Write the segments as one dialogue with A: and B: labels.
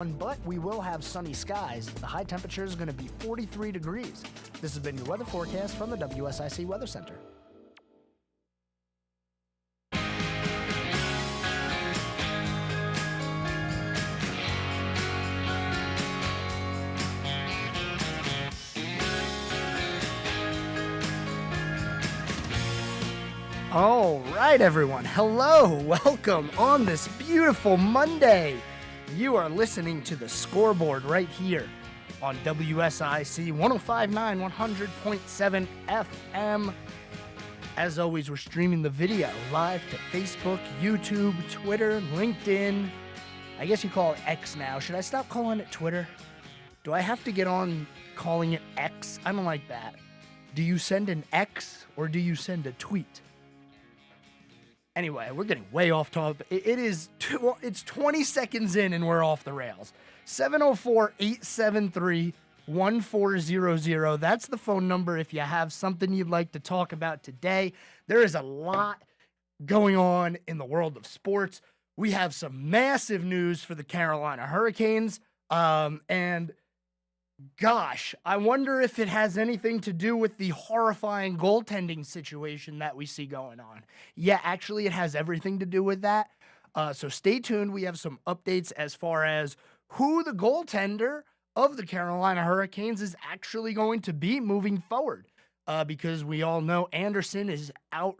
A: But we will have sunny skies. The high temperature is going to be 43 degrees. This has been your weather forecast from the WSIC Weather Center. All right, everyone. Hello. Welcome on this beautiful Monday. You are listening to the Scoreboard right here on WSIC 105.9, 100.7 FM. As always, we're streaming the video live to Facebook, YouTube, Twitter, LinkedIn. I guess you call it X now. Should I stop calling it Twitter? Do I have to get on calling it X? I don't like that. Do you send an X or do you send a tweet? Anyway, we're getting way off topic. It's 20 seconds in and we're off the rails. 704-873-1400. That's the phone number if you have something you'd like to talk about today. There is a lot going on in the world of sports. We have some massive news for the Carolina Hurricanes. And gosh, I wonder if it has anything to do with the horrifying goaltending situation that we see going on. Yeah, actually, it has everything to do with that. So stay tuned. We have some updates as far as who the goaltender of the Carolina Hurricanes is actually going to be moving forward. Because we all know Anderson is out.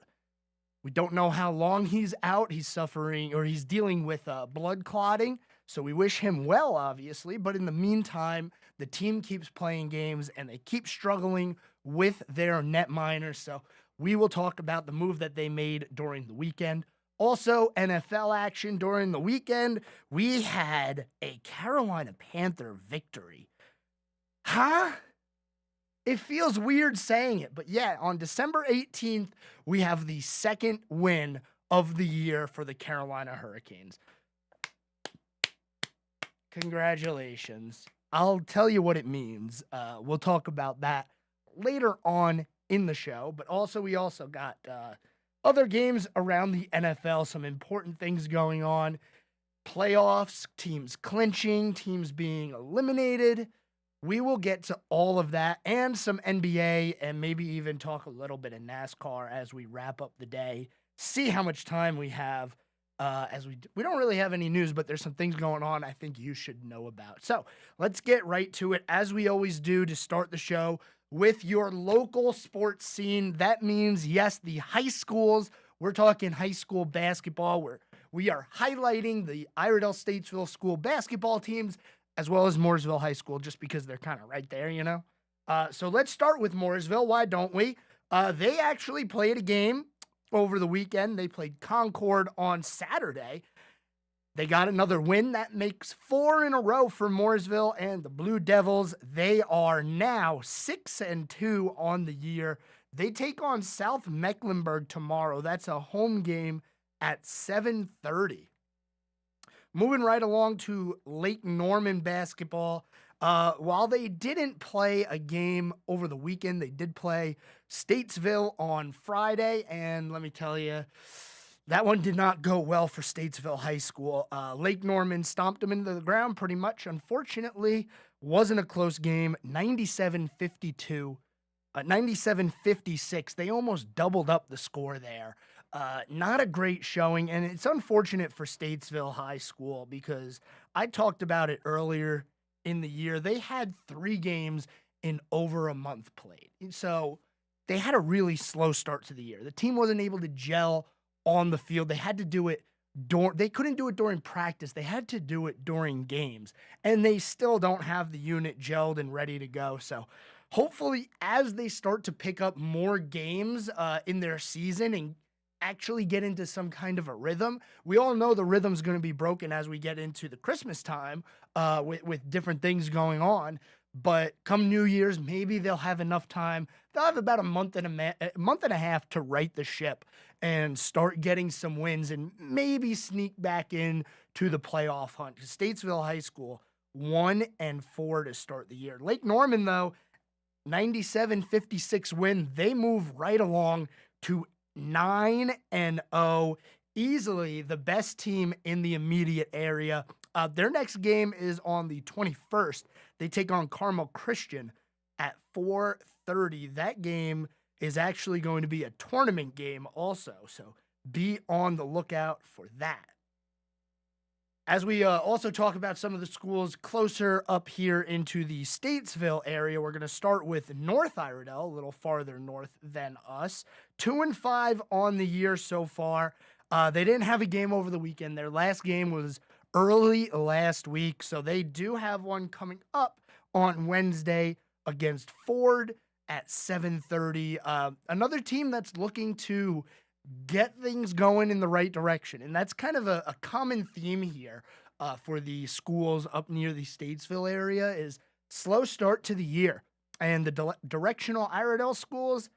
A: We don't know how long he's out. He's suffering or he's dealing with blood clotting. So we wish him well, obviously. But in the meantime, the team keeps playing games and they keep struggling with their netminers. So we will talk about the move that they made during the weekend. Also, NFL action during the weekend. We had a Carolina Panther victory. Huh? It feels weird saying it, but yeah, on December 18th, we have the second win of the year for the Carolina Hurricanes. Congratulations. I'll tell you what it means. We'll talk about that later on in the show, but we also got other games around the NFL, some important things going on, playoffs, teams clinching, teams being eliminated. We will get to all of that and some NBA and maybe even talk a little bit of NASCAR as we wrap up the day, see how much time we have. As we don't really have any news, but there's some things going on I think you should know about. So let's get right to it, as we always do to start the show, with your local sports scene. That means, yes, the high schools. We're talking high school basketball, where we are highlighting the Iredell Statesville school basketball teams, as well as Mooresville High School, just because they're kind of right there, you know? So let's start with Mooresville. Why don't we? They actually played a game over the weekend. They played Concord on Saturday. They got another win. That makes 4 in a row for Mooresville and the Blue Devils. They are now 6-2 on the year. They take on South Mecklenburg tomorrow. That's a home game at 7:30. Moving right along to Lake Norman basketball. While they didn't play a game over the weekend, they did play Statesville on Friday, and let me tell you, that one did not go well for Statesville High School. Lake Norman stomped them into the ground pretty much. Unfortunately, wasn't a close game, 97-52, 97-56. They almost doubled up the score there. Not a great showing, and it's unfortunate for Statesville High School because I talked about it earlier in the year. They had 3 games in over a month played. So they had a really slow start to the year. The team wasn't able to gel on the field. They had to do it they couldn't do it during practice. They had to do it during games. And they still don't have the unit gelled and ready to go. So hopefully as they start to pick up more games in their season and actually get into some kind of a rhythm. We all know the rhythm's going to be broken as we get into the Christmas time with different things going on. But come New Year's, maybe they'll have enough time. They'll have about a month and a half to right the ship and start getting some wins and maybe sneak back in to the playoff hunt. Statesville High School 1-4 to start the year. Lake Norman, though, 97-56 win. They move right along to 9-0, easily the best team in the immediate area. Their next game is on the 21st. They take on Carmel Christian at 4:30. That game is actually going to be a tournament game also, so be on the lookout for that. As we also talk about some of the schools closer up here into the Statesville area, we're going to start with North Iredell, a little farther north than us. 2-5 on the year so far. They didn't have a game over the weekend. Their last game was early last week, so they do have one coming up on Wednesday against Ford at 7:30. Another team that's looking to get things going in the right direction. And that's kind of a common theme here for the schools up near the Statesville area is slow start to the year. And the directional Iredell schools,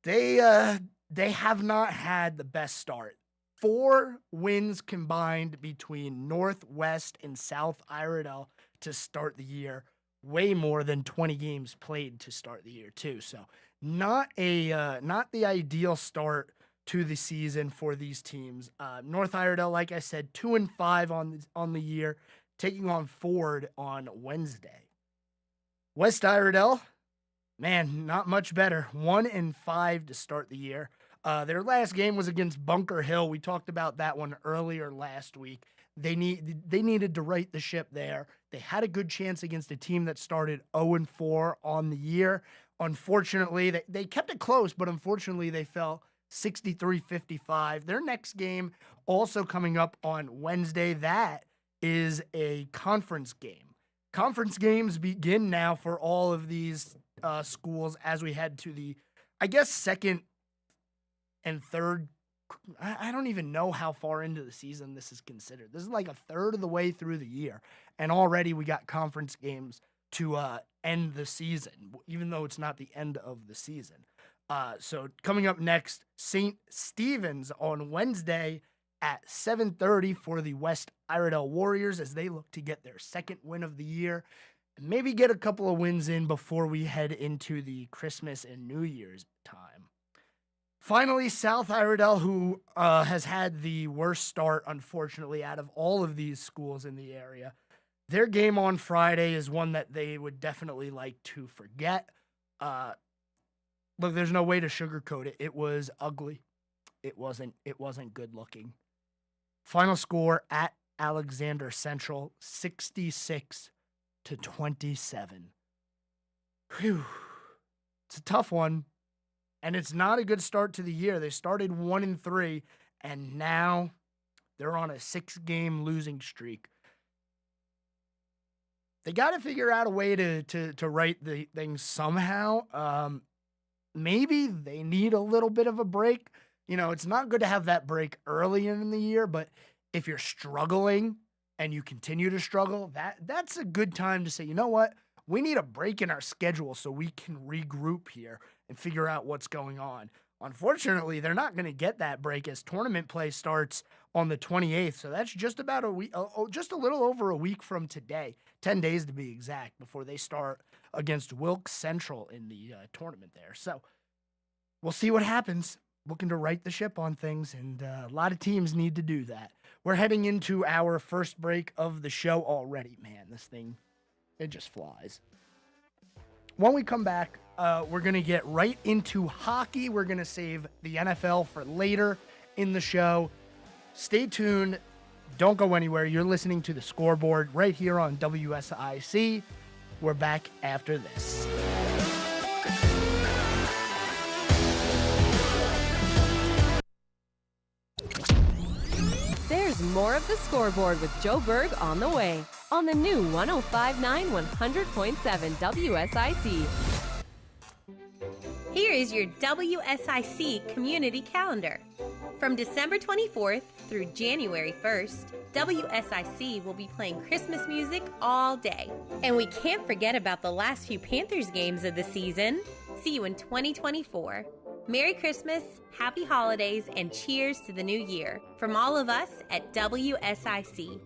A: they have not had the best start. 4 wins combined between Northwest and South Iredell to start the year. Way more than 20 games played to start the year too. So not the ideal start to the season for these teams. North Iredell, like I said, 2-5 on the year, taking on Ford on Wednesday. West Iredell, man, not much better. 1-5 to start the year. Their last game was against Bunker Hill. We talked about that one earlier last week. They needed to right the ship there. They had a good chance against a team that started 0-4 on the year. Unfortunately, they kept it close, but unfortunately they fell 63-55. Their next game also coming up on Wednesday. That is a conference game. Conference games begin now for all of these schools as we head to the, I guess, second and third. I don't even know how far into the season this is considered. This is like a third of the way through the year, and already we got conference games to end the season, even though it's not the end of the season. So coming up next, St. Stephen's on Wednesday at 7:30 for the West Iredell Warriors as they look to get their second win of the year and maybe get a couple of wins in before we head into the Christmas and New Year's time. Finally, South Iredell, who has had the worst start, unfortunately, out of all of these schools in the area. Their game on Friday is one that they would definitely like to forget. Look, there's no way to sugarcoat it. It was ugly. It wasn't good looking. Final score at Alexander Central, 66-27. Whew. It's a tough one, and it's not a good start to the year. They started 1-3, and now they're on a 6-game losing streak. They got to figure out a way to right the things somehow. Maybe they need a little bit of a break. You know, it's not good to have that break early in the year, but if you're struggling and you continue to struggle, that's a good time to say, you know what? We need a break in our schedule so we can regroup here and figure out what's going on. Unfortunately, they're not going to get that break as tournament play starts on the 28th. So that's just about a week, just a little over a week from today, 10 days to be exact, before they start against Wilkes Central in the tournament there. So we'll see what happens. Looking to right the ship on things, and a lot of teams need to do that. We're heading into our first break of the show already. Man, this thing, it just flies. When we come back, we're going to get right into hockey. We're going to save the NFL for later in the show. Stay tuned. Don't go anywhere. You're listening to The Scoreboard right here on WSIC. We're back after this.
B: There's more of The Scoreboard with Joe Berg on the way on the new 105.9 100.7 WSIC.
C: Here is your WSIC community calendar. From December 24th through January 1st, WSIC will be playing Christmas music all day. And we can't forget about the last few Panthers games of the season. See you in 2024. Merry Christmas, Happy Holidays, and cheers to the new year from all of us at WSIC.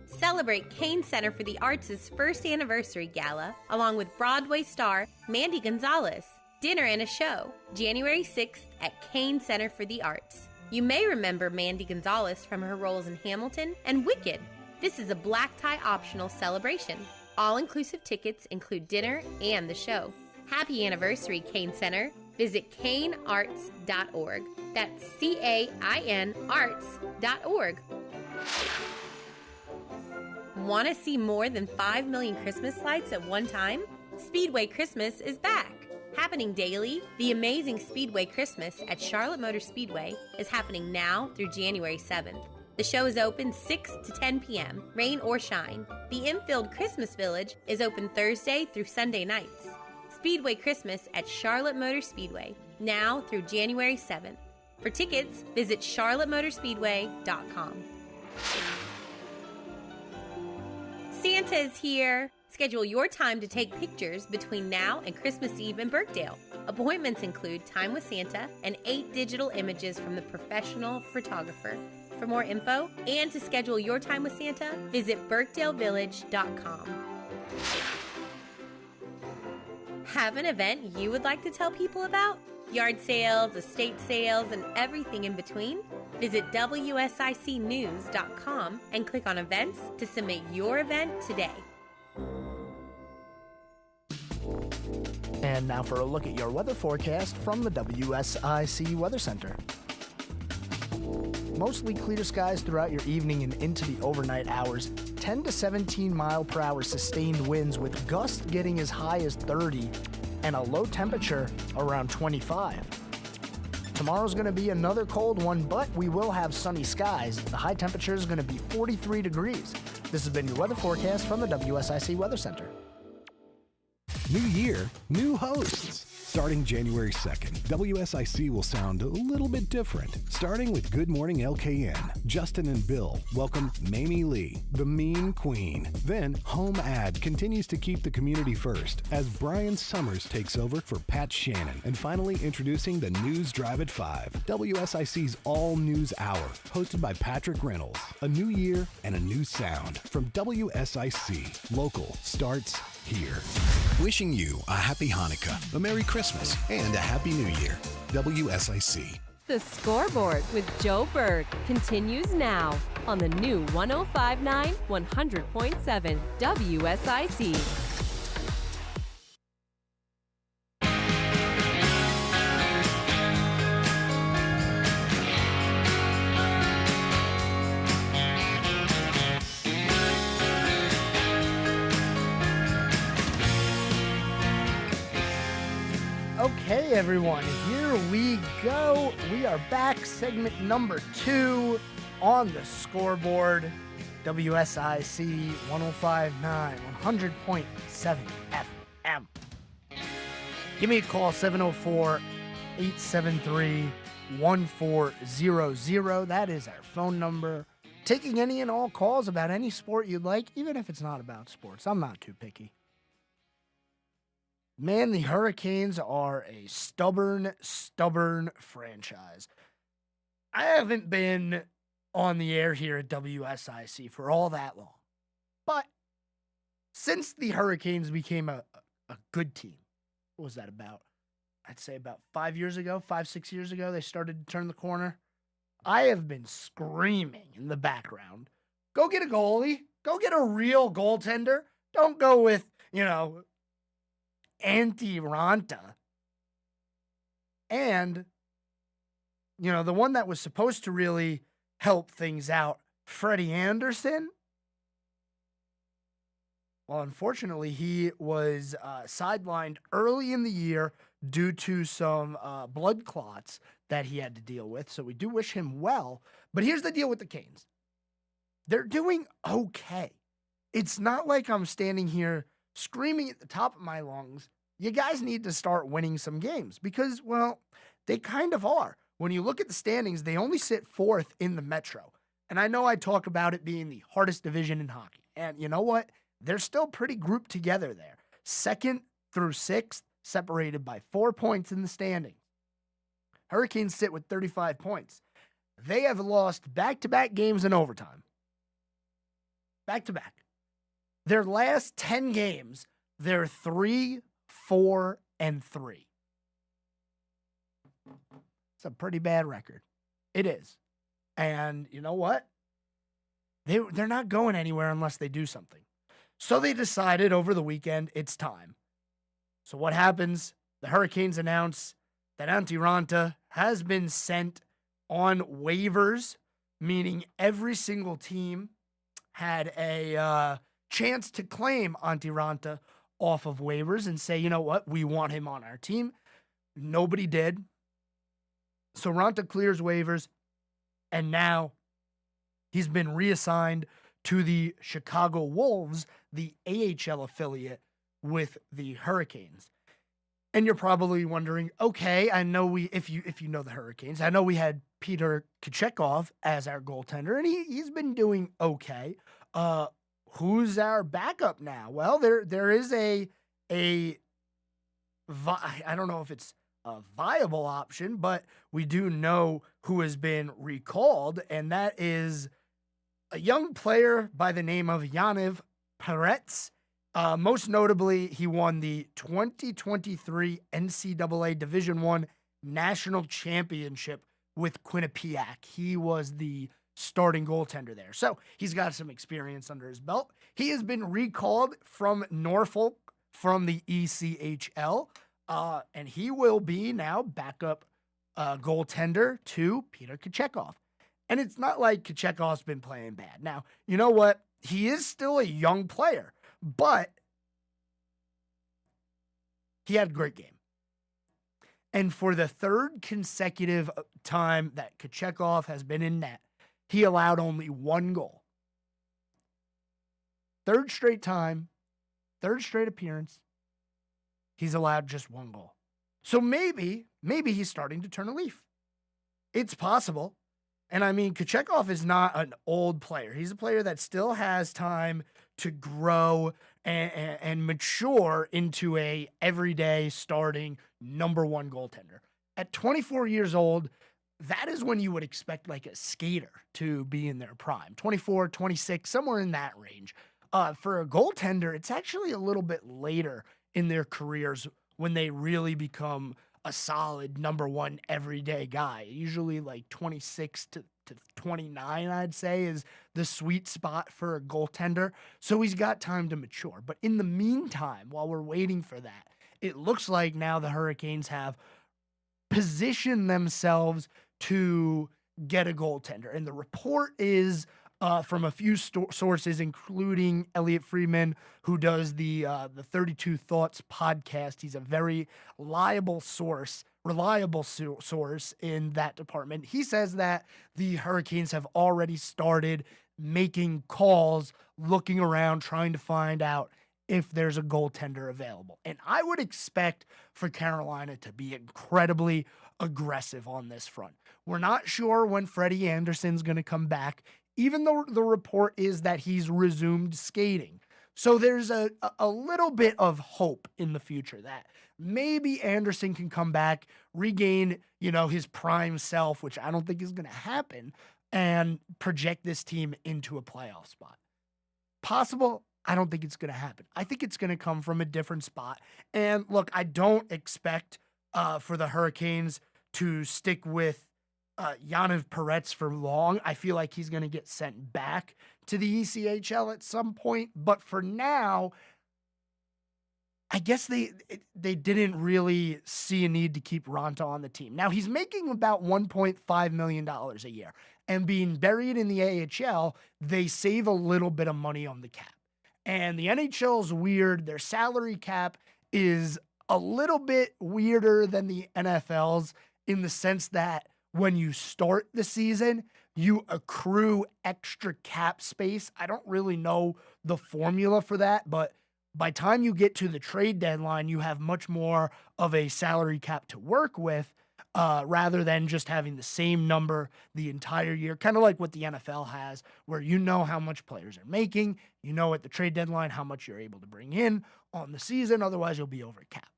C: Celebrate Kane Center for the Arts' first anniversary gala, along with Broadway star Mandy Gonzalez. Dinner and a show, January 6th at Kane Center for the Arts. You may remember Mandy Gonzalez from her roles in Hamilton and Wicked. This is a black tie optional celebration. All-inclusive tickets include dinner and the show. Happy anniversary, Kane Center. Visit canearts.org. That's CAIN arts.org. Want to see more than 5 million Christmas lights at one time? Speedway Christmas is back. Happening daily, the amazing Speedway Christmas at Charlotte Motor Speedway is happening now through January 7th. The show is open 6 to 10 p.m., rain or shine. The infield Christmas Village is open Thursday through Sunday nights. Speedway Christmas at Charlotte Motor Speedway, now through January 7th. For tickets, visit charlottemotorspeedway.com. Santa is here. Schedule your time to take pictures between now and Christmas Eve in Birkdale. Appointments include Time with Santa and 8 digital images from the professional photographer. For more info and to schedule your time with Santa, visit birkdalevillage.com. Have an event you would like to tell people about? Yard sales, estate sales, and everything in between? Visit WSICnews.com and click on events to submit your event today.
A: And now for a look at your weather forecast from the WSIC Weather Center. Mostly clear skies throughout your evening and into the overnight hours. 10 to 17 mile per hour sustained winds with gusts getting as high as 30 and a low temperature around 25. Tomorrow's going to be another cold one, but we will have sunny skies. The high temperature is going to be 43 degrees. This has been your weather forecast from the WSIC Weather Center.
D: New year, new hosts. Starting January 2nd, WSIC will sound a little bit different. Starting with Good Morning LKN, Justin and Bill welcome Mamie Lee, the Mean Queen. Then Home Ad continues to keep the community first as Brian Summers takes over for Pat Shannon. And finally introducing the News Drive at 5, WSIC's All News Hour, hosted by Patrick Reynolds. A new year and a new sound from WSIC. Local starts here.
E: Wishing you a happy Hanukkah, a Merry Christmas, and a Happy New Year. WSIC.
B: The Scoreboard with Joe Berg continues now on the new 105.9 100.7 WSIC.
A: Okay, everyone, here we go. We are back, segment number 2 on the Scoreboard. WSIC 105.9, 100.7 FM. Give me a call, 704-873-1400. That is our phone number. Taking any and all calls about any sport you'd like, even if it's not about sports. I'm not too picky. Man, the Hurricanes are a stubborn franchise. I haven't been on the air here at WSIC for all that long. But since the Hurricanes became a good team, what was that about? I'd say about 5 years ago, 6 years ago, they started to turn the corner. I have been screaming in the background, go get a goalie, go get a real goaltender. Don't go with, Antti-Ranta. And, the one that was supposed to really help things out, Freddie Anderson. Well, unfortunately, he was sidelined early in the year due to some blood clots that he had to deal with. So we do wish him well. But here's the deal with the Canes. They're doing okay. It's not like I'm standing here screaming at the top of my lungs, you guys need to start winning some games because, well, they kind of are. When you look at the standings, they only sit 4th in the Metro. And I know I talk about it being the hardest division in hockey. And you know what? They're still pretty grouped together there. 2nd through 6th, separated by 4 points in the standings. Hurricanes sit with 35 points. They have lost back-to-back games in overtime. Back-to-back. Their last 10 games, they're 3-4-3. It's a pretty bad record. It is. And you know what? They're not going anywhere unless they do something. So they decided over the weekend, it's time. So what happens? The Hurricanes announce that Antti Raanta has been sent on waivers, meaning every single team had a chance to claim Antti Raanta off of waivers and say, you know what, we want him on our team. Nobody did. So Raanta clears waivers, and now he's been reassigned to the Chicago Wolves, the AHL affiliate with the Hurricanes. And you're probably wondering, okay, I know if you know the Hurricanes, I know we had Peter Kochetkov as our goaltender, and he's been doing okay. Who's our backup now? Well, there is I don't know if it's a viable option, but we do know who has been recalled, and that is a young player by the name of Yaniv Peretz. Most notably, he won the 2023 NCAA Division I National Championship with Quinnipiac. He was the starting goaltender there. So he's got some experience under his belt. He has been recalled from Norfolk from the ECHL, and he will be now backup goaltender to Peter Kochetkov. And it's not like Kachechov's been playing bad. Now, you know what? He is still a young player, but he had a great game. And for the third consecutive time that Kochetkov has been in net, he allowed only one goal. Third straight time, third straight appearance, he's allowed just one goal. So maybe he's starting to turn a leaf. It's possible. And I mean, Kochetkov is not an old player. He's a player that still has time to grow and mature into a everyday starting number one goaltender. At 24 years old, that is when you would expect like a skater to be in their prime. 24, 26, somewhere in that range. For a goaltender, it's actually a little bit later in their careers when they really become a solid number one everyday guy. Usually like 26 to 29, I'd say, is the sweet spot for a goaltender. So he's got time to mature. But in the meantime, while we're waiting for that, it looks like now the Hurricanes have positioned themselves to get a goaltender. And the report is from a few sources, including Elliot Friedman, who does the 32 Thoughts podcast. He's a very reliable source in that department. He says that the Hurricanes have already started making calls, looking around, trying to find out if there's a goaltender available. And I would expect for Carolina to be incredibly aggressive on this front. We're not sure when Freddie Anderson's going to come back, even though the report is that he's resumed skating. So there's a little bit of hope in the future that maybe Anderson can come back, regain, his prime self, which I don't think is going to happen, and project this team into a playoff spot. Possible? I don't think it's going to happen. I think it's going to come from a different spot. And look, I don't expect for the Hurricanes to stick with Yaniv Peretz for long. I feel like he's going to get sent back to the ECHL at some point. But for now, I guess they didn't really see a need to keep Raanta on the team. Now, he's making about $1.5 million a year. And being buried in the AHL, they save a little bit of money on the cap. And the NHL's weird. Their salary cap is a little bit weirder than the NFL's in the sense that when you start the season, you accrue extra cap space. I don't really know the formula for that, but by the time you get to the trade deadline, you have much more of a salary cap to work with rather than just having the same number the entire year, kind of like what the NFL has, where you know how much players are making, you know at the trade deadline how much you're able to bring in on the season, otherwise you'll be over cap.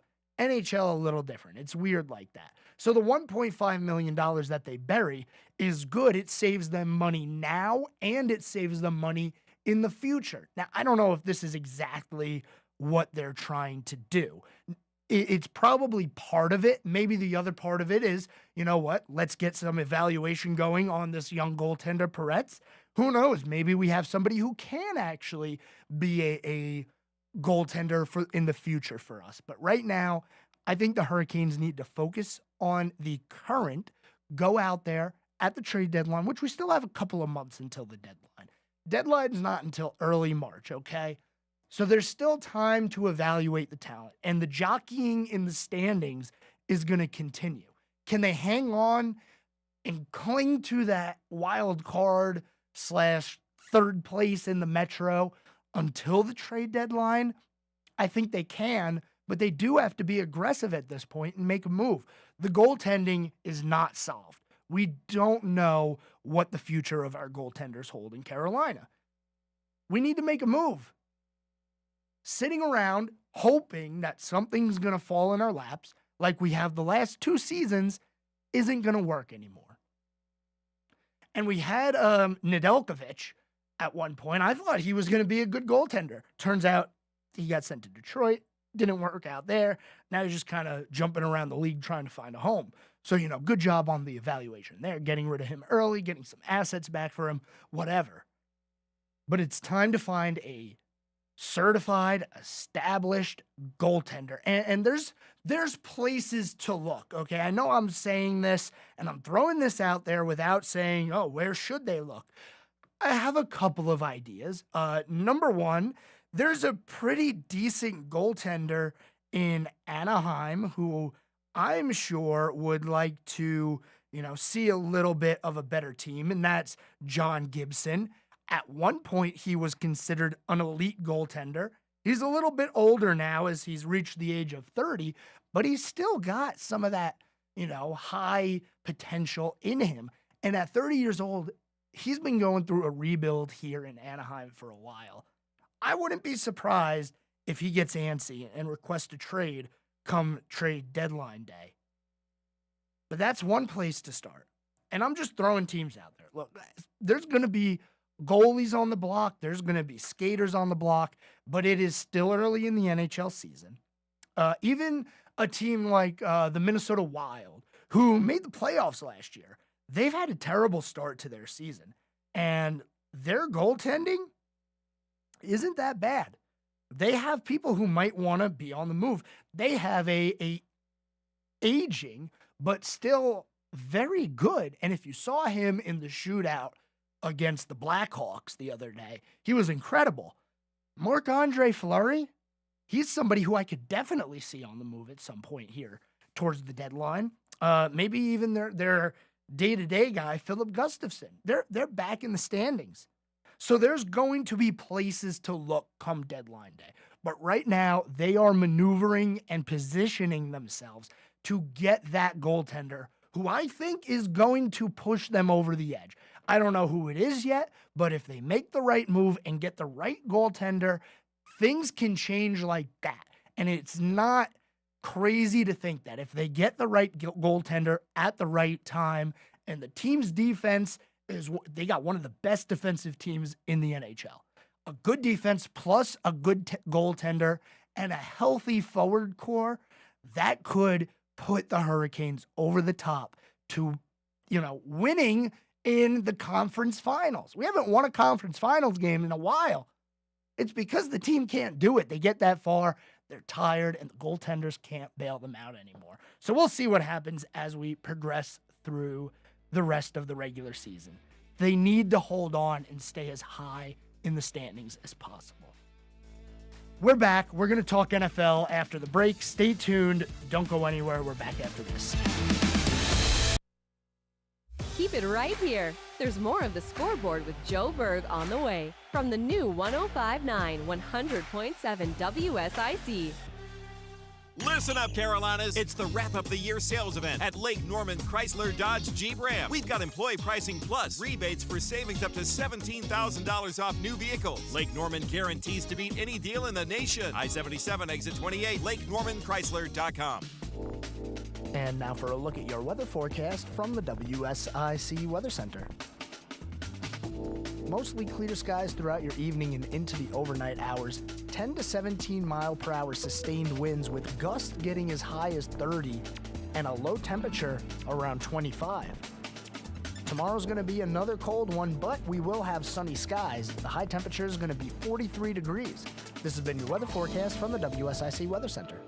A: NHL a little different. It's weird like that. So the $1.5 million that they bury is good. It saves them money now, and it saves them money in the future. Now, I don't know if this is exactly what they're trying to do. It's probably part of it. Maybe the other part of it is, you know what? Let's get some evaluation going on this young goaltender, Peretz. Who knows? Maybe we have somebody who can actually be a goaltender for in the future for us. But right now, I think the Hurricanes need to focus on the current, go out there at the trade deadline, which we still have a couple of months until the deadline. Deadline's not until early March, okay? So there's still time to evaluate the talent, and the jockeying in the standings is going to continue. Can they hang on and cling to that wild card / third place in the Metro until the trade deadline? I think they can, but they do have to be aggressive at this point and make a move. The goaltending is not solved. We don't know what the future of our goaltenders hold in Carolina. We need to make a move. Sitting around hoping that something's going to fall in our laps like we have the last 2 seasons isn't going to work anymore. And we had Nedeljkovic at one point. I thought he was going to be a good goaltender. Turns out he got sent to Detroit. Didn't work out there. Now he's just kind of jumping around the league trying to find a home. So, good job on the evaluation there, getting rid of him early, getting some assets back for him, whatever. But it's time to find a certified, established goaltender. And there's places to look, okay? I know I'm saying this, and I'm throwing this out there without saying, oh, where should they look? I have a couple of ideas. Number one, there's a pretty decent goaltender in Anaheim who I'm sure would like to, see a little bit of a better team, and that's John Gibson. At one point, he was considered an elite goaltender. He's a little bit older now as he's reached the age of 30, but he's still got some of that, high potential in him. And at 30 years old, he's been going through a rebuild here in Anaheim for a while. I wouldn't be surprised if he gets antsy and requests a trade come trade deadline day. But that's one place to start. And I'm just throwing teams out there. Look, there's going to be goalies on the block. There's going to be skaters on the block. But it is still early in the NHL season. Even a team like the Minnesota Wild, who made the playoffs last year, they've had a terrible start to their season. And their goaltending isn't that bad. They have people who might want to be on the move. They have a aging, but still very good. And if you saw him in the shootout against the Blackhawks the other day, he was incredible. Marc-Andre Fleury, he's somebody who I could definitely see on the move at some point here towards the deadline. Maybe even their day-to-day guy, Philip Gustafsson. They're back in the standings. So there's going to be places to look come deadline day. But right now, they are maneuvering and positioning themselves to get that goaltender who I think is going to push them over the edge. I don't know who it is yet, but if they make the right move and get the right goaltender, things can change like that. And it's not crazy to think that if they get the right goaltender at the right time and the team's defense they got one of the best defensive teams in the NHL. A good defense plus a good goaltender and a healthy forward core, that could put the Hurricanes over the top to, winning in the conference finals. We haven't won a conference finals game in a while. It's because the team can't do it. They get that far, they're tired, and the goaltenders can't bail them out anymore. So we'll see what happens as we progress through the rest of the regular season. They need to hold on and stay as high in the standings as possible. We're back. We're going to talk NFL after the break. Stay tuned. Don't go anywhere. We're back after this.
B: Keep it right here. There's more of the Scoreboard with Joe Berg on the way from the new 105.9 100.7 WSIC.
F: Listen up, Carolinas. It's the wrap-up the year sales event at Lake Norman Chrysler Dodge Jeep Ram. We've got employee pricing plus rebates for savings up to $17,000 off new vehicles. Lake Norman guarantees to beat any deal in the nation. I-77 exit 28, LakeNormanChrysler.com.
A: And now for a look at your weather forecast from the WSIC Weather Center. Mostly clear skies throughout your evening and into the overnight hours. 10 to 17 mile per hour sustained winds with gusts getting as high as 30 and a low temperature around 25. Tomorrow's going to be another cold one, but we will have sunny skies. The high temperature is going to be 43 degrees. This has been your weather forecast from the WSIC Weather Center.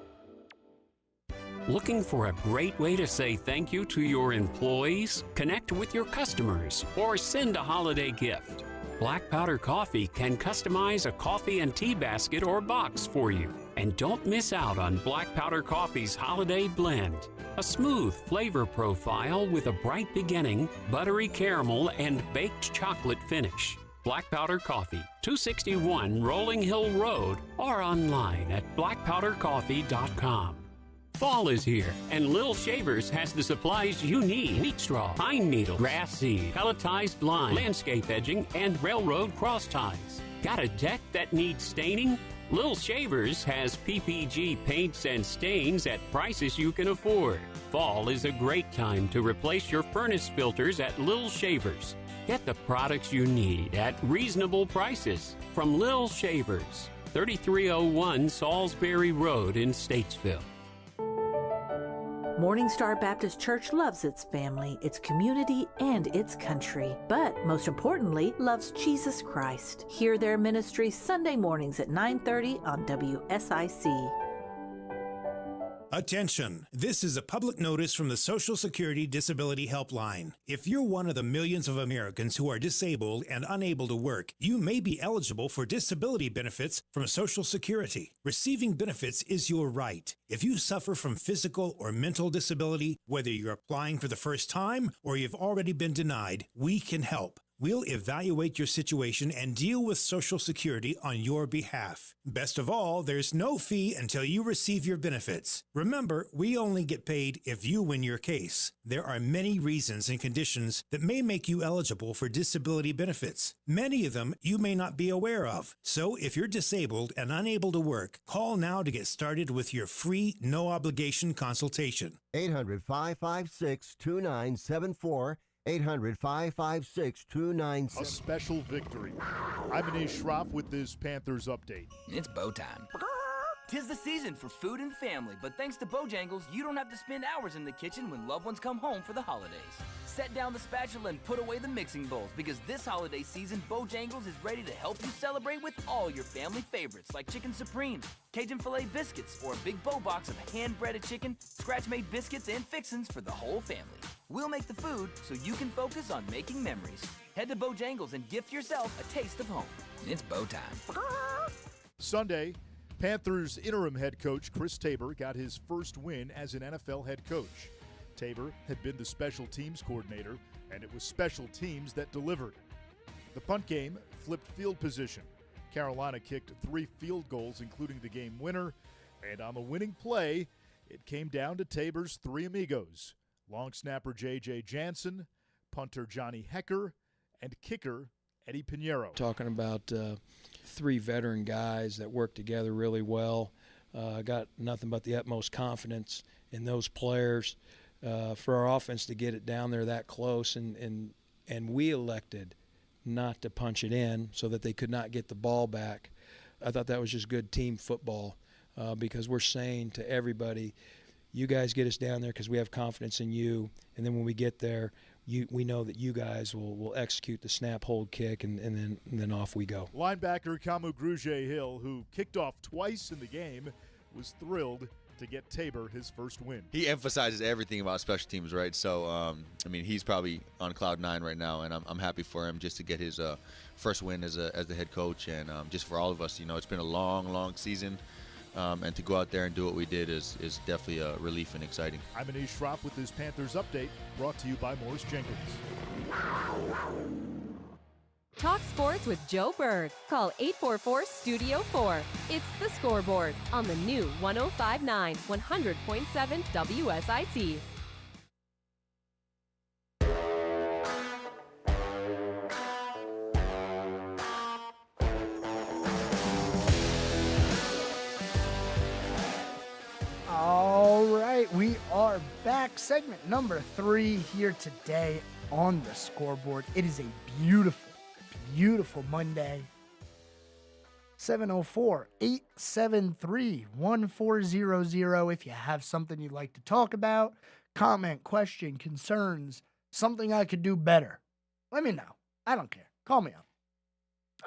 G: Looking for a great way to say thank you to your employees, connect with your customers, or send a holiday gift? Black Powder Coffee can customize a coffee and tea basket or box for you. And don't miss out on Black Powder Coffee's Holiday Blend. A smooth flavor profile with a bright beginning, buttery caramel, and baked chocolate finish. Black Powder Coffee, 261 Rolling Hill Road, or online at blackpowdercoffee.com. Fall is here, and Lil Shavers has the supplies you need. Wheat straw, pine needle, grass seed, pelletized line, landscape edging, and railroad cross ties. Got a deck that needs staining? Lil Shavers has PPG paints and stains at prices you can afford. Fall is a great time to replace your furnace filters at Lil Shavers. Get the products you need at reasonable prices from Lil Shavers, 3301 Salisbury Road in Statesville.
H: Morning Star Baptist Church loves its family, its community, and its country, but most importantly, loves Jesus Christ. Hear their ministry Sunday mornings at 9:30 on WSIC.
I: Attention! This is a public notice from the Social Security Disability Helpline. If you're one of the millions of Americans who are disabled and unable to work, you may be eligible for disability benefits from Social Security. Receiving benefits is your right. If you suffer from physical or mental disability, whether you're applying for the first time or you've already been denied, we can help. We'll evaluate your situation and deal with Social Security on your behalf. Best of all, there's no fee until you receive your benefits. Remember, we only get paid if you win your case. There are many reasons and conditions that may make you eligible for disability benefits. Many of them you may not be aware of. So if you're disabled and unable to work, call now to get started with your free, no-obligation consultation.
J: 800-556-2974. 800-556-2974.
K: A special victory. I'm Anish Shroff with this Panthers update.
L: It's bow time. 'Tis the season for food and family, but thanks to Bojangles, you don't have to spend hours in the kitchen when loved ones come home for the holidays. Set down the spatula and put away the mixing bowls, because this holiday season, Bojangles is ready to help you celebrate with all your family favorites like Chicken Supreme, Cajun Filet Biscuits, or a big bow box of hand-breaded chicken, scratch-made biscuits, and fixins for the whole family. We'll make the food so you can focus on making memories. Head to Bojangles and gift yourself a taste of home. It's bow time.
K: Sunday, Panthers interim head coach Chris Tabor got his first win as an NFL head coach. Tabor had been the special teams coordinator, and it was special teams that delivered. The punt game flipped field position. Carolina kicked 3 field goals, including the game winner, and on the winning play, it came down to Tabor's 3 amigos: long snapper J.J. Jansen, punter Johnny Hecker, and kicker Eddie Pinheiro.
M: Talking about 3 veteran guys that work together really well. Got nothing but the utmost confidence in those players for our offense to get it down there that close, and we elected not to punch it in so that they could not get the ball back. I thought that was just good team football because we're saying to everybody, you guys get us down there because we have confidence in you, and then when we get there, we know that you guys will execute the snap, hold, kick, and then off we go.
K: Linebacker Kamu Grugier-Hill, who kicked off twice in the game, was thrilled to get Tabor his first win.
N: He emphasizes everything about special teams, right? So, he's probably on cloud 9 right now, and I'm happy for him just to get his first win as the head coach, and just for all of us, it's been a long, long season. And to go out there and do what we did is definitely a relief and exciting.
K: I'm Anish Shroff with this Panthers update, brought to you by Morris Jenkins.
B: Talk sports with Joe Berg. Call 844-STUDIO-4. It's The Scoreboard on the new 105.9, 100.7 WSIC.
A: All right, we are back. Segment number 3 here today on The Scoreboard. It is a beautiful beautiful Monday. 704-873-1400 if you have something you'd like to talk about, comment, question, concerns, something I could do better. Let me know. I don't care. Call me up.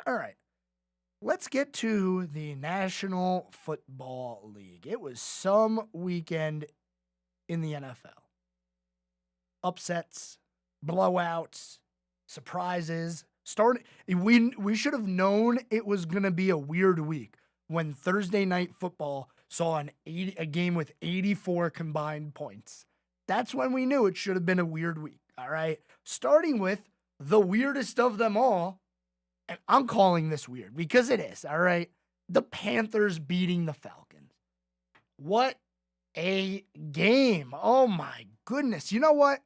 A: All right. Let's get to the National Football League. It was some weekend in the NFL. Upsets, blowouts, surprises. We should have known it was going to be a weird week when Thursday Night Football saw a game with 84 combined points. That's when we knew it should have been a weird week, all right? Starting with the weirdest of them all, and I'm calling this weird because it is, all right? The Panthers beating the Falcons. What a game. Oh, my goodness. You know what?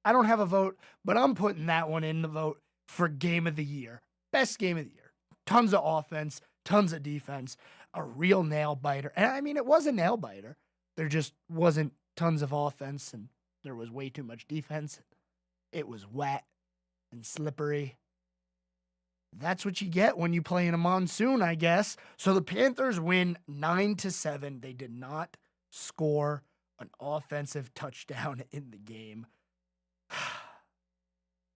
A: I don't have a vote, but I'm putting that one in the vote for game of the year. Best game of the year. Tons of offense, tons of defense, a real nail biter. And I mean, it was a nail biter. There just wasn't tons of offense, and there was way too much defense. It was wet and slippery. That's what you get when you play in a monsoon, I guess. So the Panthers win 9-7. They did not score an offensive touchdown in the game.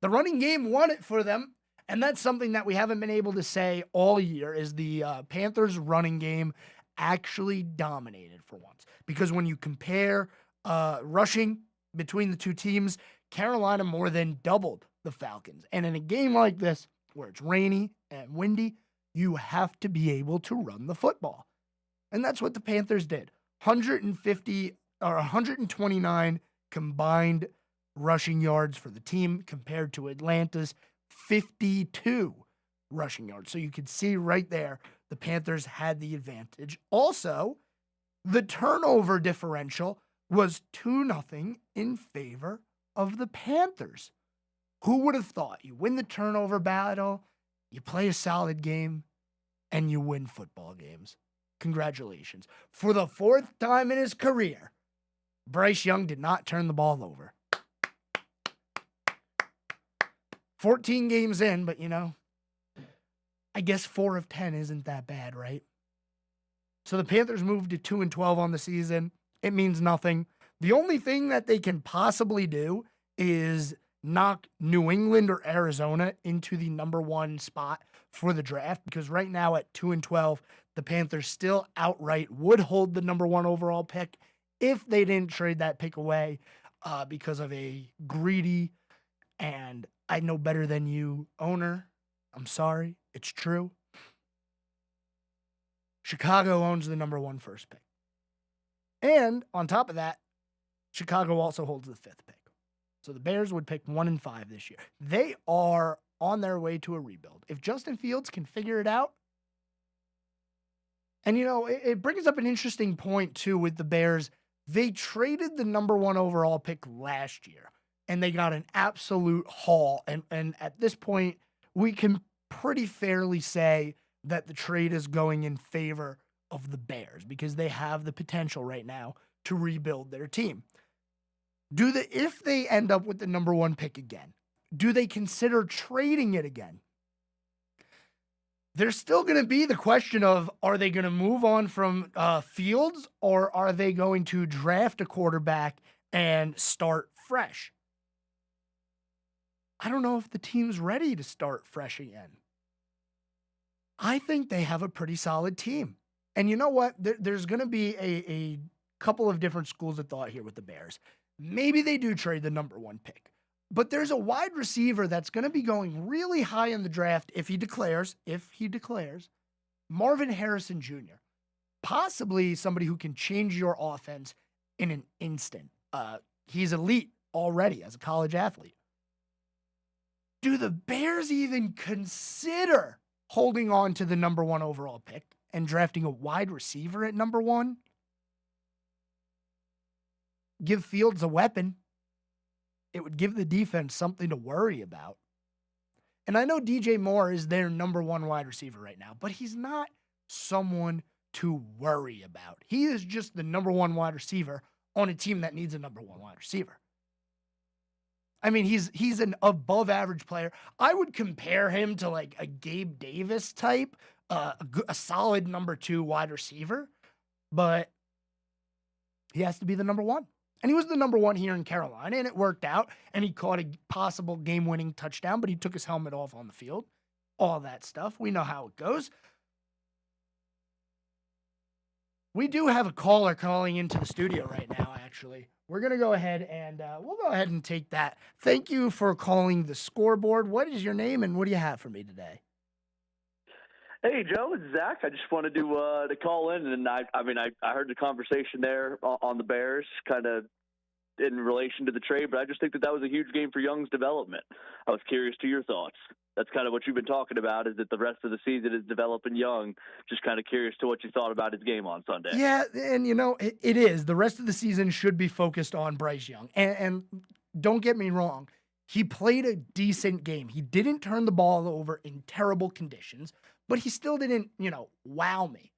A: The running game won it for them, and that's something that we haven't been able to say all year is the Panthers' running game actually dominated for once. Because when you compare rushing between the two teams, Carolina more than doubled the Falcons. And in a game like this, where it's rainy and windy, you have to be able to run the football. And that's what the Panthers did. 129 combined rushing yards for the team compared to Atlanta's 52 rushing yards. So you can see right there, the Panthers had the advantage. Also, the turnover differential was 2-0 in favor of the Panthers. Who would have thought? You win the turnover battle, you play a solid game, and you win football games. Congratulations. For the fourth time in his career, Bryce Young did not turn the ball over. 14 games in, but I guess 4 of 10 isn't that bad, right? So the Panthers moved to 2-12 on the season. It means nothing. The only thing that they can possibly do is knock New England or Arizona into the number 1 spot for the draft, because right now at 2-12, the Panthers still outright would hold the number 1 overall pick if they didn't trade that pick away because of a greedy and I know better than you owner. I'm sorry. It's true. Chicago owns the number 1 first pick. And on top of that, Chicago also holds the 5th pick. So the Bears would pick 1 and 5 this year. They are on their way to a rebuild. If Justin Fields can figure it out, and it brings up an interesting point too with the Bears. They traded the number 1 overall pick last year, and they got an absolute haul. And at this point, we can pretty fairly say that the trade is going in favor of the Bears because they have the potential right now to rebuild their team. If they end up with the number 1 pick again, do they consider trading it again? There's still going to be the question of, are they going to move on from Fields, or are they going to draft a quarterback and start fresh? I don't know if the team's ready to start fresh again. I think they have a pretty solid team. And you know what? There's going to be a couple of different schools of thought here with the Bears. Maybe they do trade the number 1 pick. But there's a wide receiver that's going to be going really high in the draft if he declares, Marvin Harrison Jr. Possibly somebody who can change your offense in an instant. He's elite already as a college athlete. Do the Bears even consider holding on to the number 1 overall pick and drafting a wide receiver at number 1? Give Fields a weapon. It would give the defense something to worry about. And I know DJ Moore is their number 1 wide receiver right now, but he's not someone to worry about. He is just the number 1 wide receiver on a team that needs a number 1 wide receiver. I mean, he's an above average player. I would compare him to like a Gabe Davis type, a solid number 2 wide receiver, but he has to be the number 1. And he was the number 1 here in Carolina, and it worked out, and he caught a possible game-winning touchdown, but he took his helmet off on the field. All that stuff. We know how it goes. We do have a caller calling into the studio right now, actually. We're going to go ahead and we'll go ahead and take that. Thank you for calling the Scoreboard. What is your name, and what do you have for me today?
J: Hey, Joe, it's Zach. I just wanted to call in, and I heard the conversation there on the Bears, kind of in relation to the trade, but I just think that was a huge game for Young's development. I was curious to your thoughts. That's kind of what you've been talking about, is that the rest of the season is developing Young. Just kind of curious to what you thought about his game on Sunday.
A: Yeah, and it is. The rest of the season should be focused on Bryce Young. And don't get me wrong, he played a decent game. He didn't turn the ball over in terrible conditions, but he still didn't, wow me.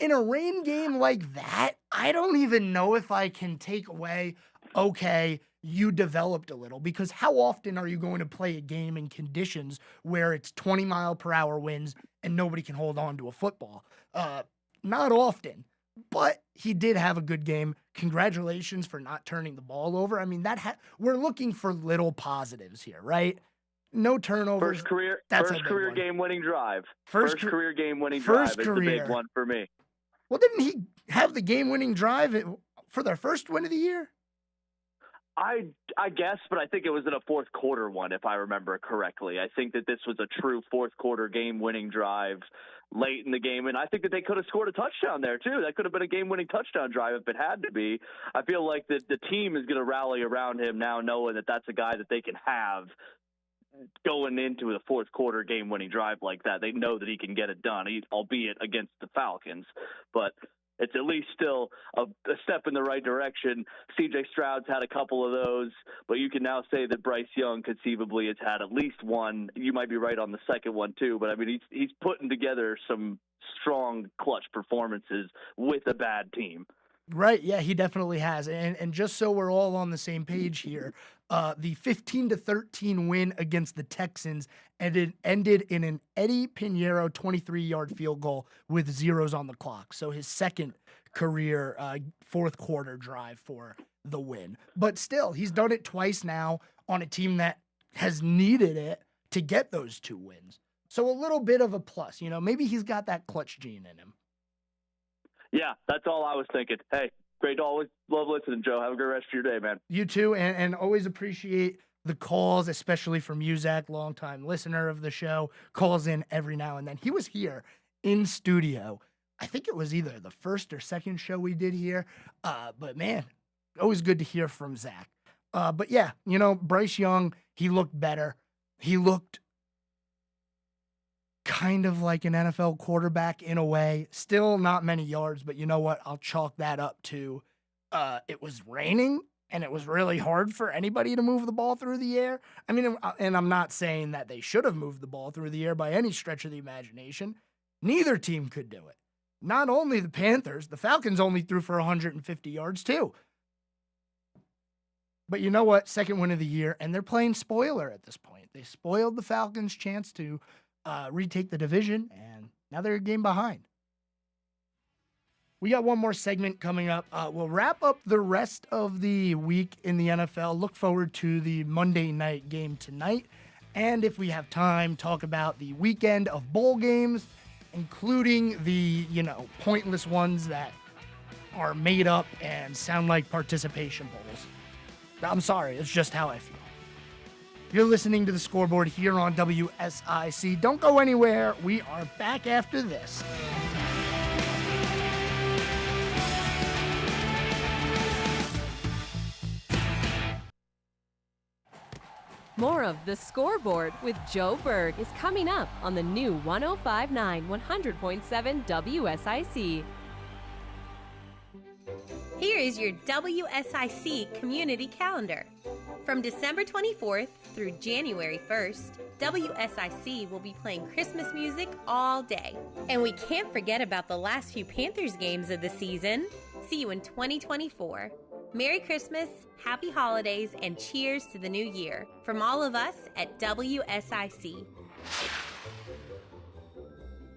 A: In a rain game like that, I don't even know if I can take away, okay, you developed a little, because how often are you going to play a game in conditions where it's 20-mile-per-hour winds and nobody can hold on to a football? Not often, but he did have a good game. Congratulations for not turning the ball over. I mean, we're looking for little positives here, right? No turnovers.
J: First career game-winning drive. First career game-winning drive is the big one for me.
A: Well, didn't he have the game-winning drive for their first win of the year?
J: I guess, but I think it was in a fourth quarter one, if I remember correctly. I think that this was a true fourth quarter game-winning drive late in the game, and I think that they could have scored a touchdown there too. That could have been a game-winning touchdown drive if it had to be. I feel like that the team is going to rally around him now, knowing that that's a guy that they can have going into the fourth quarter game-winning drive like that. They know that he can get it done, albeit against the Falcons, but it's at least still a step in the right direction. C.J. Stroud's had a couple of those, but you can now say that Bryce Young conceivably has had at least one. You might be right on the second one too, but I mean, he's putting together some strong clutch performances with a bad team.
A: Right, yeah, he definitely has. And just so we're all on the same page here, the 15-13 win against the Texans ended in an Eddie Pinheiro 23-yard field goal with zeros on the clock. So his second career fourth quarter drive for the win. But still, he's done it twice now on a team that has needed it to get those 2 wins. So a little bit of a plus. Maybe he's got that clutch gene in him.
J: Yeah, that's all I was thinking. Hey, great to always love listening, Joe. Have a good rest of your day, man.
A: You too, and always appreciate the calls, especially from you, Zach, longtime listener of the show, calls in every now and then. He was here in studio. I think it was either the first or second show we did here. But man, always good to hear from Zach. But yeah, Bryce Young, he looked better. He looked kind of like an NFL quarterback in a way. Still not many yards, but you know what? I'll chalk that up to it was raining and it was really hard for anybody to move the ball through the air. I mean, and I'm not saying that they should have moved the ball through the air by any stretch of the imagination. Neither team could do it. Not only the Panthers, the Falcons only threw for 150 yards too. But you know what? Second win of the year, and they're playing spoiler at this point. They spoiled the Falcons' chance to retake the division, and now they're a game behind. We got one more segment coming up. We'll wrap up the rest of the week in the NFL. Look forward to the Monday night game tonight. And if we have time, talk about the weekend of bowl games, including the, pointless ones that are made up and sound like participation bowls. I'm sorry, it's just how I feel. You're listening to the Scoreboard here on WSIC. Don't go anywhere. We are back after this.
B: More of The Scoreboard with Joe Berg is coming up on the new 105.9 100.7 WSIC.
C: Here is your WSIC community calendar. From December 24th through January 1st, WSIC will be playing Christmas music all day. And we can't forget about the last few Panthers games of the season. See you in 2024. Merry Christmas, Happy Holidays, and cheers to the new year from all of us at WSIC.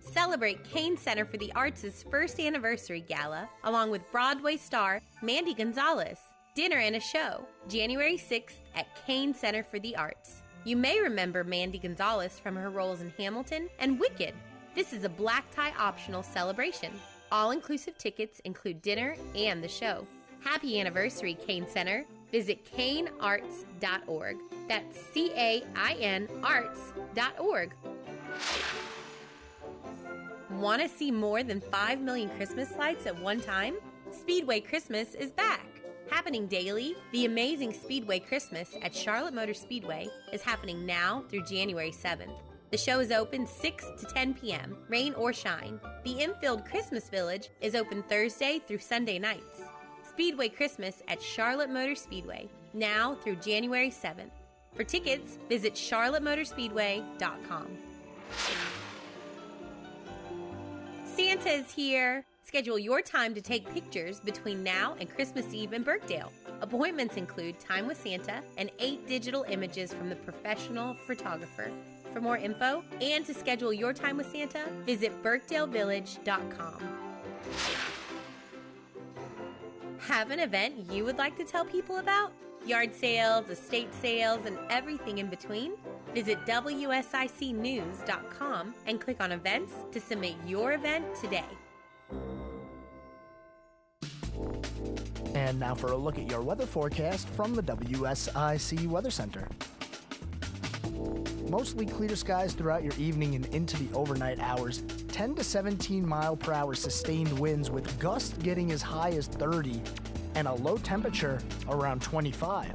C: Celebrate Kane Center for the Arts' first anniversary gala, along with Broadway star Mandy Gonzalez. Dinner and a show, January 6th at Kane Center for the Arts. You may remember Mandy Gonzalez from her roles in Hamilton and Wicked. This is a black tie optional celebration. All-inclusive tickets include dinner and the show. Happy anniversary, Kane Center. Visit kanearts.org. That's CAIN arts.org. Want to see more than 5 million Christmas lights at one time? Speedway Christmas is back. Happening daily, the amazing Speedway Christmas at Charlotte Motor Speedway is happening now through January 7th. The show is open 6 to 10 p.m., rain or shine. The Infield Christmas Village is open Thursday through Sunday nights. Speedway Christmas at Charlotte Motor Speedway, now through January 7th. For tickets, visit charlottemotorspeedway.com. Santa is here! Schedule your time to take pictures between now and Christmas Eve in Birkdale. Appointments include Time with Santa and 8 digital images from the professional photographer. For more info and to schedule your time with Santa, visit birkdalevillage.com. Have an event you would like to tell people about? Yard sales, estate sales, and everything in between? Visit WSICnews.com and click on events to submit your event today.
A: And now for a look at your weather forecast from the WSIC Weather Center. Mostly clear skies throughout your evening and into the overnight hours. 10 to 17 mile per hour sustained winds with gusts getting as high as 30 and a low temperature around 25.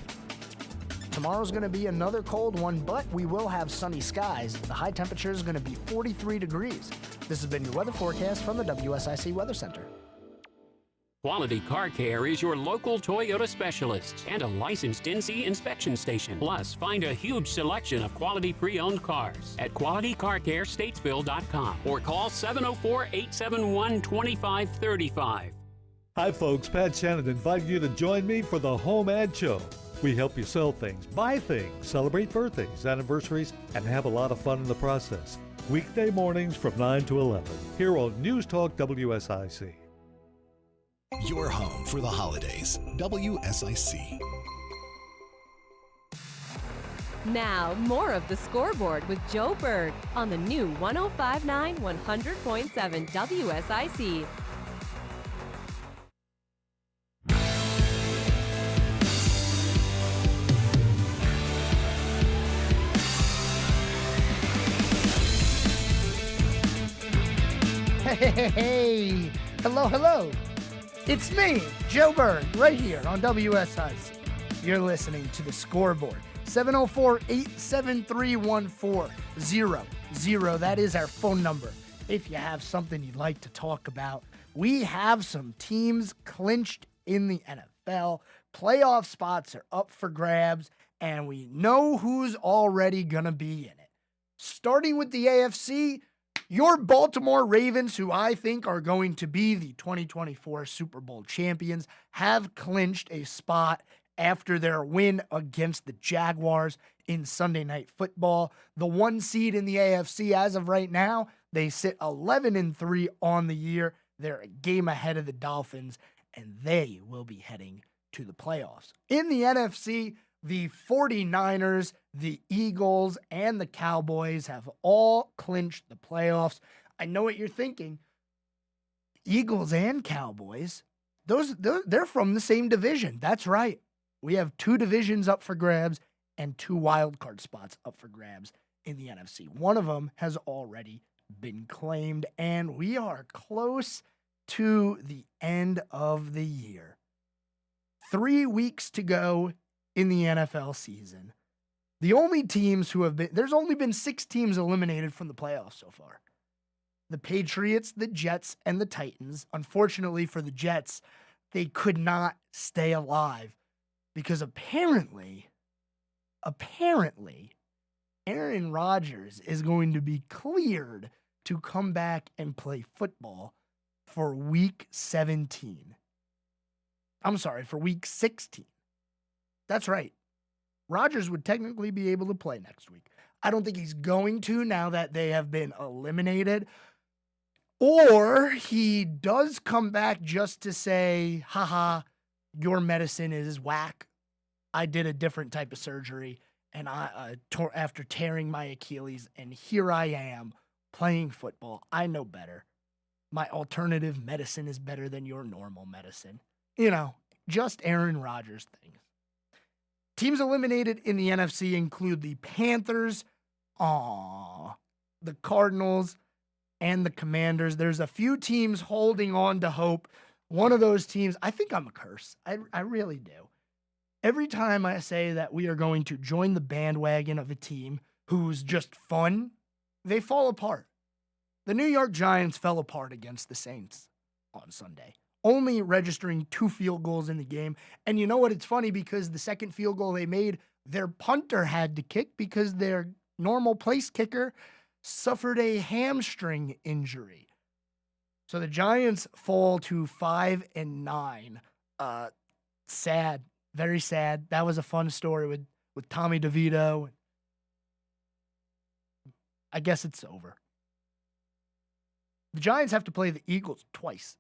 A: Tomorrow's going to be another cold one, but we will have sunny skies. The high temperature is going to be 43 degrees. This has been your weather forecast from the WSIC Weather Center.
G: Quality Car Care is your local Toyota specialist and a licensed NC inspection station. Plus, find a huge selection of quality pre-owned cars at QualityCarCareStatesville.com or call 704-871-2535.
O: Hi folks, Pat Shannon inviting you to join me for the Home Ad Show. We help you sell things, buy things, celebrate birthdays, anniversaries, and have a lot of fun in the process. Weekday mornings from 9 to 11 here on News Talk WSIC.
E: Your home for the holidays. WSIC.
B: Now, more of the Scoreboard with Joe Berg on the new 105.9 100.7 WSIC.
A: Hey, hello. It's me, Joe Berg, right here on WSIC. You're listening to the Scoreboard. 704-873-1400. That is our phone number. If you have something you'd like to talk about, we have some teams clinched in the NFL. Playoff spots are up for grabs, and we know who's already going to be in it. Starting with the AFC, your Baltimore Ravens, who I think are going to be the 2024 Super Bowl champions, have clinched a spot after their win against the Jaguars in Sunday Night Football. The 1 seed in the AFC as of right now, they sit 11-3 on the year. They're a game ahead of the Dolphins, and they will be heading to the playoffs. In the NFC, the 49ers, the Eagles, and the Cowboys have all clinched the playoffs. I know what you're thinking. Eagles and Cowboys, they're from the same division. That's right. We have 2 divisions up for grabs and 2 wildcard spots up for grabs in the NFC. One of them has already been claimed, and we are close to the end of the year. 3 weeks to go in the NFL season. The only teams who have been, there's only been 6 teams eliminated from the playoffs so far. The Patriots, the Jets, and the Titans. Unfortunately for the Jets, they could not stay alive because apparently, Aaron Rodgers is going to be cleared to come back and play football for Week 17. I'm sorry, for week 16. That's right. Rodgers would technically be able to play next week. I don't think he's going to now that they have been eliminated. Or he does come back just to say, haha, your medicine is whack. I did a different type of surgery and after tearing my Achilles, and here I am playing football. I know better. My alternative medicine is better than your normal medicine. You know, just Aaron Rodgers things. Teams eliminated in the NFC include the Panthers, the Cardinals, and the Commanders. There's a few teams holding on to hope. One of those teams, I think I'm a curse. I really do. Every time I say that we are going to join the bandwagon of a team who's just fun, they fall apart. The New York Giants fell apart against the Saints on Sunday, only registering 2 field goals in the game. And you know what? It's funny because the second field goal they made, their punter had to kick because their normal place kicker suffered a hamstring injury. So the Giants fall to 5-9. Sad, very sad. That was a fun story with Tommy DeVito. I guess it's over. The Giants have to play the Eagles twice.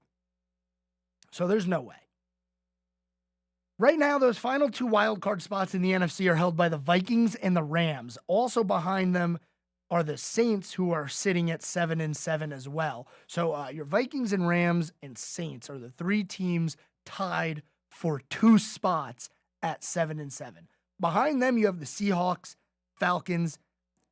A: So there's no way. Right now, those final 2 wildcard spots in the NFC are held by the Vikings and the Rams. Also behind them are the Saints, who are sitting at 7-7 as well. So your Vikings and Rams and Saints are the 3 teams tied for 2 spots at 7-7. Behind them, you have the Seahawks, Falcons,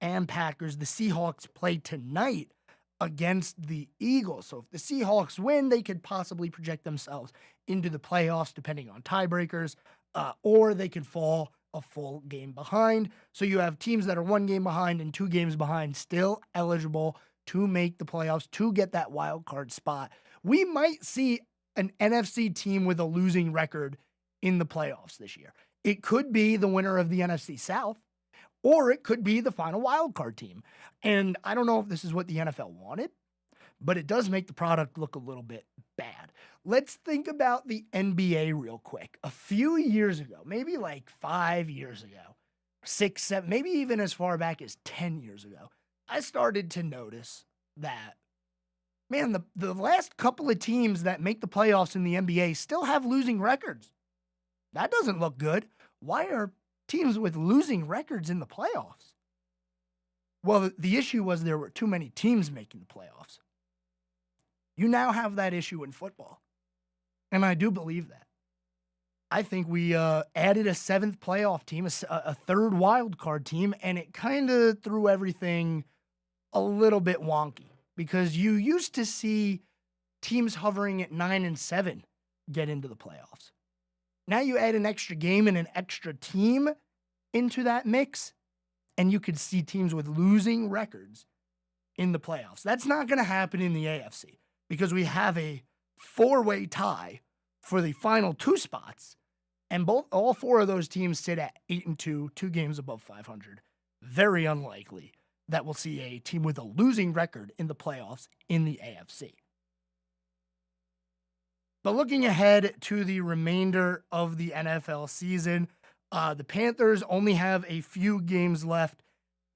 A: and Packers. The Seahawks play tonight against the Eagles. So if the Seahawks win, they could possibly project themselves into the playoffs, depending on tiebreakers, or they could fall a full game behind. So you have teams that are 1 game behind and 2 games behind still eligible to make the playoffs, to get that wild card spot. We might see an NFC team with a losing record in the playoffs this year. It could be the winner of the NFC South, or it could be the final wild card team. And I don't know if this is what the NFL wanted, but it does make the product look a little bit bad. Let's think about the NBA real quick. A few years ago, maybe like 5 years ago, 6, 7, maybe even as far back as 10 years ago, I started to notice that, man, the last couple of teams that make the playoffs in the NBA still have losing records. That doesn't look good. Why are teams with losing records in the playoffs? Well, the issue was there were too many teams making the playoffs. You now have that issue in football. And I do believe that. I think we added a 7th playoff team, a 3rd wild card team, and it kind of threw everything a little bit wonky because you used to see teams hovering at 9-7 get into the playoffs. Now you add an extra game and an extra team into that mix, and you could see teams with losing records in the playoffs. That's not going to happen in the AFC because we have a 4-way tie for the final 2 spots, and all 4 of those teams sit at 8-2, 2 games above 500. Very unlikely that we'll see a team with a losing record in the playoffs in the AFC. But looking ahead to the remainder of the NFL season, the Panthers only have a few games left.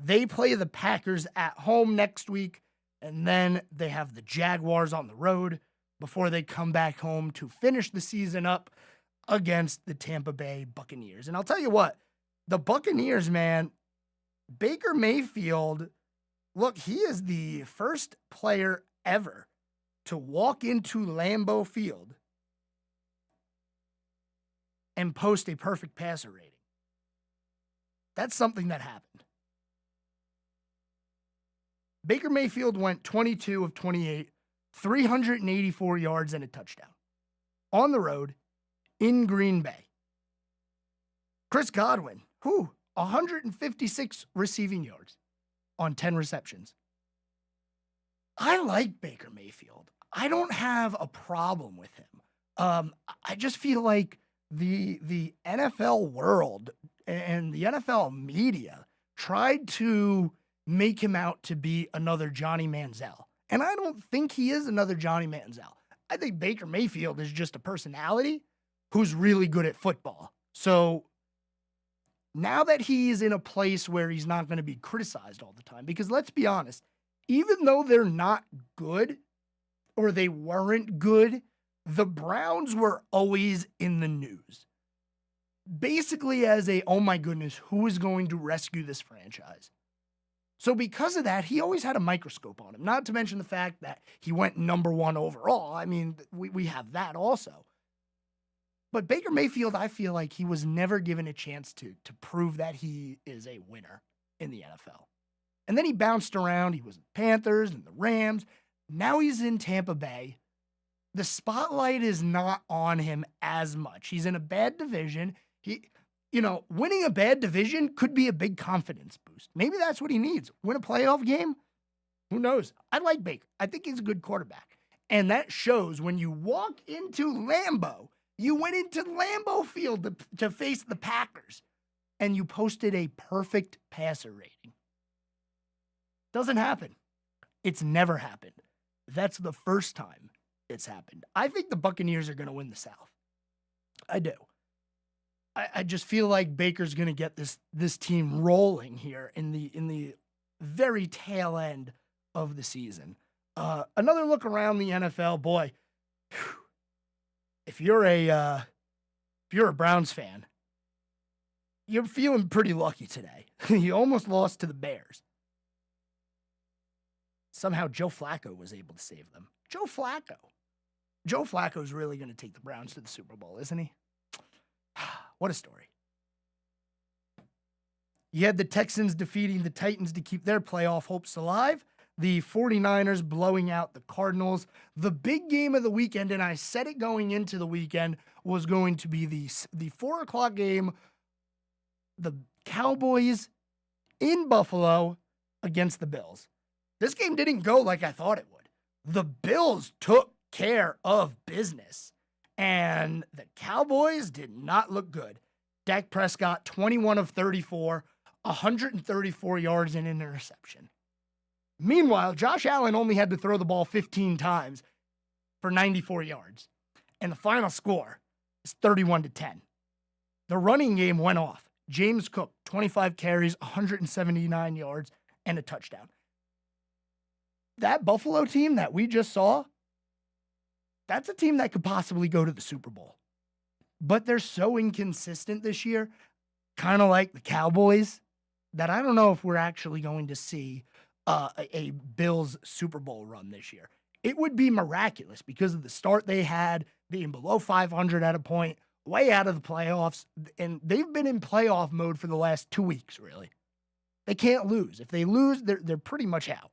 A: They play the Packers at home next week, and then they have the Jaguars on the road before they come back home to finish the season up against the Tampa Bay Buccaneers. And I'll tell you what, the Buccaneers, man, Baker Mayfield, look, he is the first player ever to walk into Lambeau Field and post a perfect passer rating. That's something that happened. Baker Mayfield went 22 of 28, 384 yards and a touchdown on the road in Green Bay. Chris Godwin, 156 receiving yards on 10 receptions. I like Baker Mayfield. I don't have a problem with him. I just feel like the NFL world and the NFL media tried to make him out to be another Johnny Manziel. And I don't think he is another Johnny Manziel. I think Baker Mayfield is just a personality who's really good at football. So now that he's in a place where he's not going to be criticized all the time, because let's be honest, even though they're not good or they weren't good, the Browns were always in the news. Basically as a, oh my goodness, who is going to rescue this franchise? So because of that, he always had a microscope on him, not to mention the fact that he went number 1 overall. I mean, we have that also. But Baker Mayfield, I feel like he was never given a chance to prove that he is a winner in the NFL. And then he bounced around. He was the Panthers and the Rams. Now he's in Tampa Bay. The spotlight is not on him as much. He's in a bad division. Winning a bad division could be a big confidence boost. Maybe that's what he needs. Win a playoff game? Who knows? I like Baker. I think he's a good quarterback. And that shows when you walk into Lambeau. You went into Lambeau Field to face the Packers, and you posted a perfect passer rating. Doesn't happen. It's never happened. That's the first time it's happened. I think the Buccaneers are going to win the South. I do. I just feel like Baker's going to get this team rolling here in the very tail end of the season. Another look around the NFL, boy. Whew, if you're a Browns fan, you're feeling pretty lucky today. You almost lost to the Bears. Somehow Joe Flacco was able to save them. Joe Flacco's really going to take the Browns to the Super Bowl, isn't he? What a story. You had the Texans defeating the Titans to keep their playoff hopes alive. The 49ers blowing out the Cardinals. The big game of the weekend, and I said it going into the weekend, was going to be the 4 o'clock game. The Cowboys in Buffalo against the Bills. This game didn't go like I thought it would. The Bills took care of business, and the Cowboys did not look good. Dak Prescott, 21 of 34, 134 yards and an interception. Meanwhile, Josh Allen only had to throw the ball 15 times for 94 yards. And the final score is 31-10. The running game went off. James Cook, 25 carries, 179 yards, and a touchdown. That Buffalo team that we just saw, that's a team that could possibly go to the Super Bowl. But they're so inconsistent this year, kind of like the Cowboys, that I don't know if we're actually going to see a Bills Super Bowl run this year. It would be miraculous because of the start they had, being below 500 at a point, way out of the playoffs, and they've been in playoff mode for the last 2 weeks, really. They can't lose. If they lose, they're pretty much out.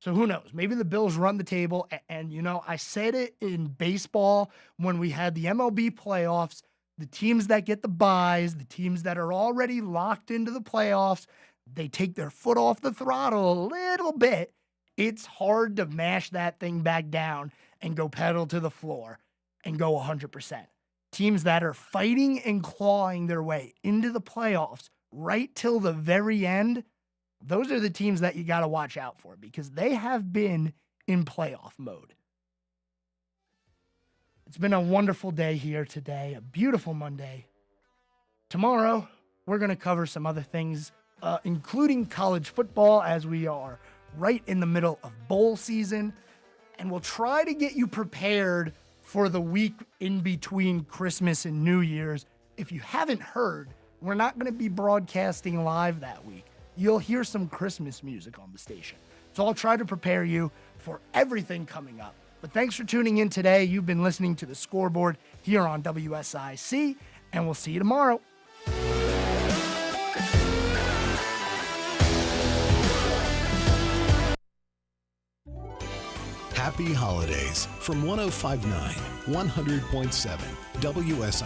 A: So who knows? Maybe the Bills run the table, and I said it in baseball when we had the MLB playoffs, the teams that get the byes, the teams that are already locked into the playoffs, they take their foot off the throttle a little bit. It's hard to mash that thing back down and go pedal to the floor and go 100%. Teams that are fighting and clawing their way into the playoffs right till the very end, those are the teams that you got to watch out for because they have been in playoff mode. It's been a wonderful day here today, a beautiful Monday. Tomorrow, we're going to cover some other things, including college football, as we are right in the middle of bowl season. And we'll try to get you prepared for the week in between Christmas and New Year's. If you haven't heard, we're not going to be broadcasting live that week. You'll hear some Christmas music on the station. So I'll try to prepare you for everything coming up. But thanks for tuning in today. You've been listening to The Scoreboard here on WSIC, and we'll see you tomorrow.
E: Happy holidays from 105.9, 100.7 WSIC.